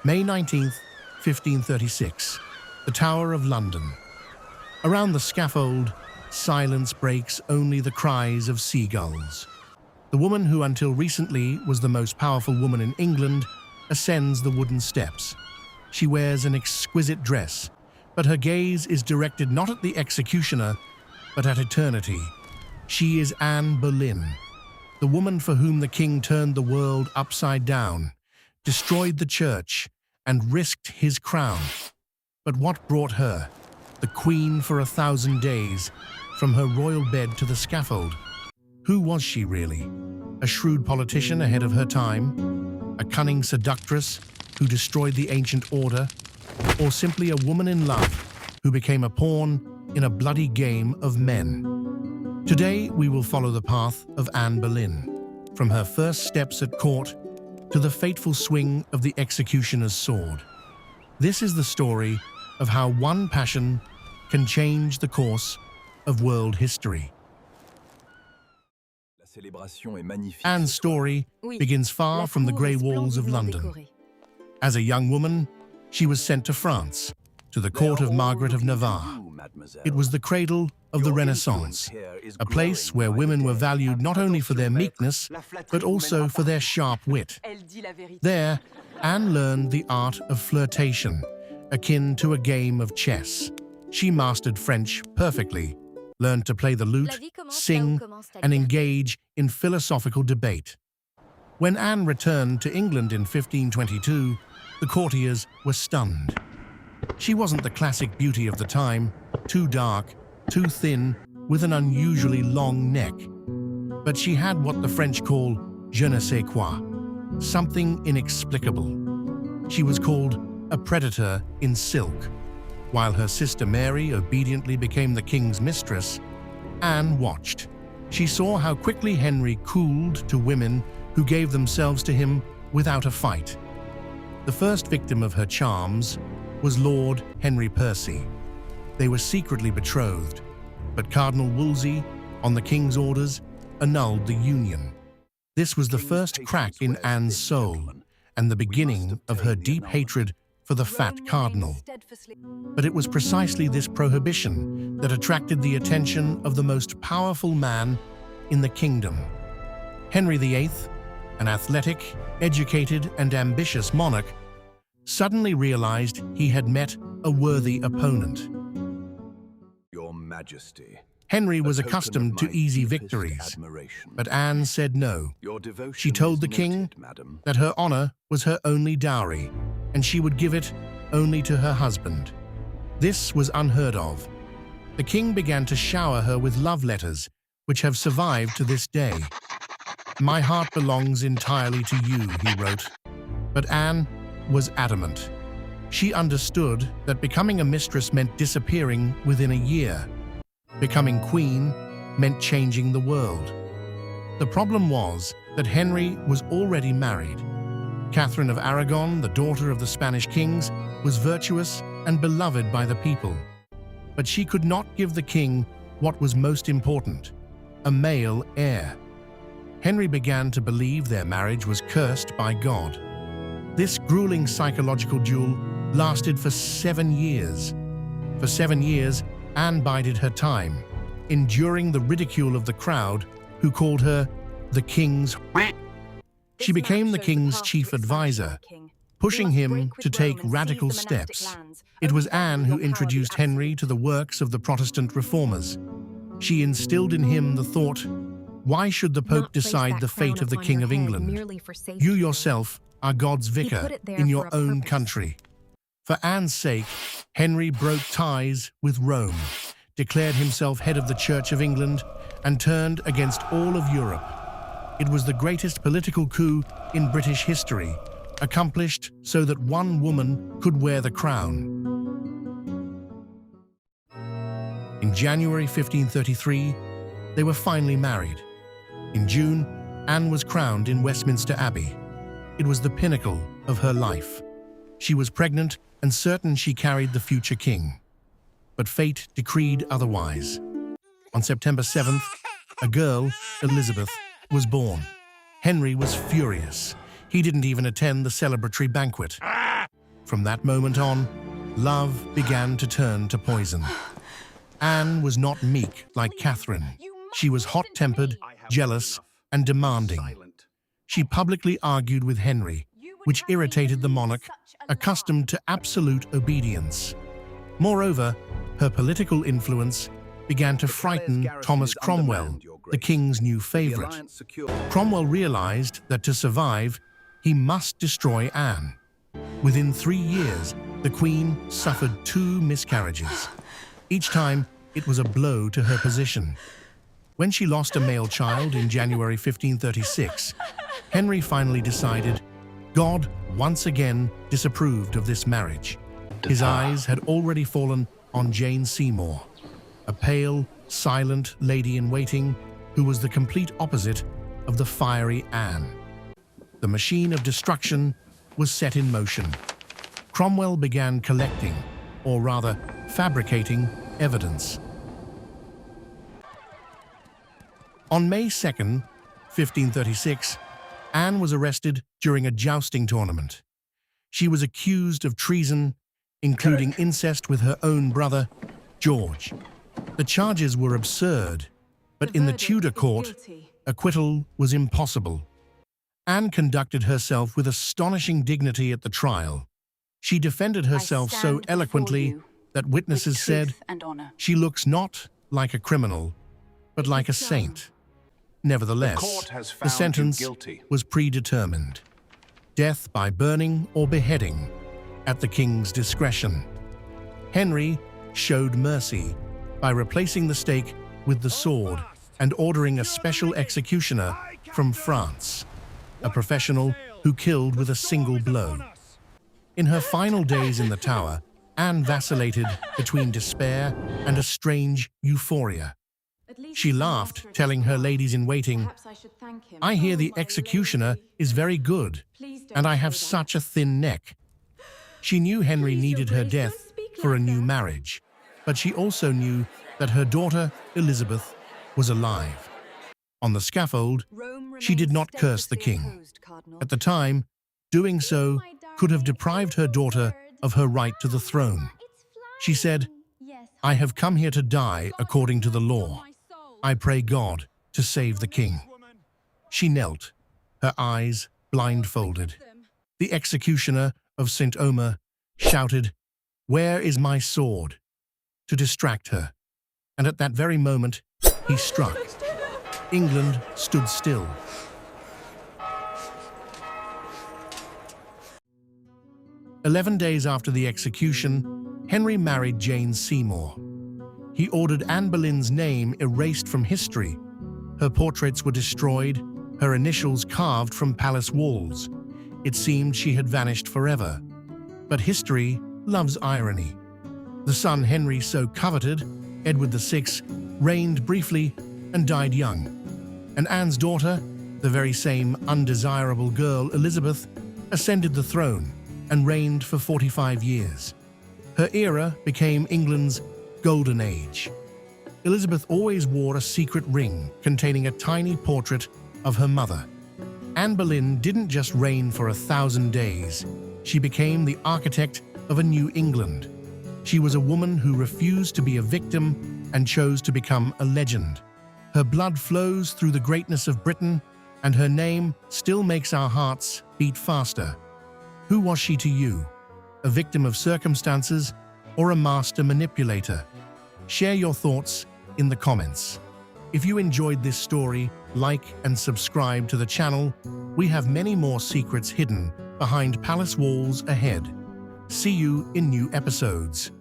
May 19th, 1536, the Tower of London. Around the scaffold, silence breaks only the cries of seagulls. The woman who until recently was the most powerful woman in England ascends the wooden steps. She wears an exquisite dress, but her gaze is directed not at the executioner, but at eternity. She is Anne Boleyn, the woman for whom the king turned the world upside down, destroyed the church, and risked his crown. But what brought her, the queen for 1,000 days, from her royal bed to the scaffold? Who was she really? A shrewd politician ahead of her time? A cunning seductress who destroyed the ancient order? Or simply a woman in love who became a pawn in a bloody game of men? Today, we will follow the path of Anne Boleyn, from her first steps at court to the fateful swing of the executioner's sword. This is the story of how one passion can change the course of world history. Anne's story begins far from the grey walls of London. As a young woman, she was sent to France, to the court of Margaret of Navarre. It was the cradle of the Renaissance, a place where women were valued not only for their meekness, but also for their sharp wit. There, Anne learned the art of flirtation, akin to a game of chess. She mastered French perfectly, learned to play the lute, sing, and engage in philosophical debate. When Anne returned to England in 1522, the courtiers were stunned. She wasn't the classic beauty of the time, too dark, too thin, with an unusually long neck. But she had what the French call je ne sais quoi, something inexplicable. She was called a predator in silk. While her sister Mary obediently became the king's mistress, Anne watched. She saw how quickly Henry cooled to women who gave themselves to him without a fight. The first victim of her charms was Lord Henry Percy. They were secretly betrothed, but Cardinal Wolsey, on the king's orders, annulled the union. This was the first crack in Anne's soul and the beginning of her deep hatred for the fat cardinal. But it was precisely this prohibition that attracted the attention of the most powerful man in the kingdom. Henry VIII, an athletic, educated, and ambitious monarch, suddenly realized he had met a worthy opponent. Your Majesty. Henry was accustomed to easy victories, but Anne said no. She told the king that her honor was her only dowry, and she would give it only to her husband. This was unheard of. The king began to shower her with love letters, which have survived to this day. "My heart belongs entirely to you," he wrote. But Anne was adamant. She understood that becoming a mistress meant disappearing within a year. Becoming queen meant changing the world. The problem was that Henry was already married. Catherine of Aragon, the daughter of the Spanish kings, was virtuous and beloved by the people. But she could not give the king what was most important, a male heir. Henry began to believe their marriage was cursed by God. This grueling psychological duel lasted for 7 years. For 7 years, Anne bided her time, enduring the ridicule of the crowd who called her the king's. She became the king's chief advisor, pushing him to take radical steps. It was Anne who introduced Henry to the works of the Protestant reformers. She instilled in him the thought, why should the Pope decide the fate of the King of England? You yourself are God's vicar in your own country. For Anne's sake, Henry broke ties with Rome, declared himself head of the Church of England, and turned against all of Europe. It was the greatest political coup in British history, accomplished so that one woman could wear the crown. In January 1533, they were finally married. In June, Anne was crowned in Westminster Abbey. It was the pinnacle of her life. She was pregnant and certain she carried the future king. But fate decreed otherwise. On September 7th, a girl, Elizabeth, was born. Henry was furious. He didn't even attend the celebratory banquet. From that moment on, love began to turn to poison. Anne was not meek like Catherine. She was hot-tempered, jealous, and demanding. She publicly argued with Henry, which irritated the monarch, accustomed to absolute obedience. Moreover, her political influence began to frighten Thomas Cromwell, the king's new favorite. Cromwell realized that to survive, he must destroy Anne. Within 3 years, the Queen suffered 2 miscarriages. Each time, it was a blow to her position. When she lost a male child in January 1536, Henry finally decided God once again disapproved of this marriage. His eyes had already fallen on Jane Seymour, a pale, silent lady-in-waiting who was the complete opposite of the fiery Anne. The machine of destruction was set in motion. Cromwell began collecting, or rather, fabricating, evidence. On May 2nd, 1536, Anne was arrested during a jousting tournament. She was accused of treason, including incest with her own brother, George. The charges were absurd, but in the Tudor court, acquittal was impossible. Anne conducted herself with astonishing dignity at the trial. She defended herself so eloquently that witnesses said, "She looks not like a criminal, but like a saint." Nevertheless, the sentence was predetermined: death by burning or beheading, at the king's discretion. Henry showed mercy by replacing the stake with the sword and ordering a special executioner from France, a professional who killed with a single blow. In her final days in the Tower, Anne vacillated between despair and a strange euphoria. She laughed, telling her ladies-in-waiting, "I hear the executioner is very good, and I have such a thin neck." She knew Henry needed her death for a new marriage, but she also knew that her daughter, Elizabeth, was alive. On the scaffold, she did not curse the king. At the time, doing so could have deprived her daughter of her right to the throne. She said, "I have come here to die according to the law. I pray God to save the king." She knelt, her eyes blindfolded. The executioner of St. Omer shouted, "Where is my sword?" to distract her, and at that very moment, he struck. England stood still. 11 days after the execution, Henry married Jane Seymour. He ordered Anne Boleyn's name erased from history. Her portraits were destroyed, her initials carved from palace walls. It seemed she had vanished forever. But history loves irony. The son Henry so coveted, Edward VI, reigned briefly and died young. And Anne's daughter, the very same undesirable girl Elizabeth, ascended the throne and reigned for 45 years. Her era became England's Golden Age. Elizabeth always wore a secret ring containing a tiny portrait of her mother. Anne Boleyn didn't just reign for 1,000 days. She became the architect of a new England. She was a woman who refused to be a victim and chose to become a legend. Her blood flows through the greatness of Britain, and her name still makes our hearts beat faster. Who was she to you? A victim of circumstances or a master manipulator? Share your thoughts in the comments. If you enjoyed this story, like and subscribe to the channel. We have many more secrets hidden behind palace walls ahead. See you in new episodes.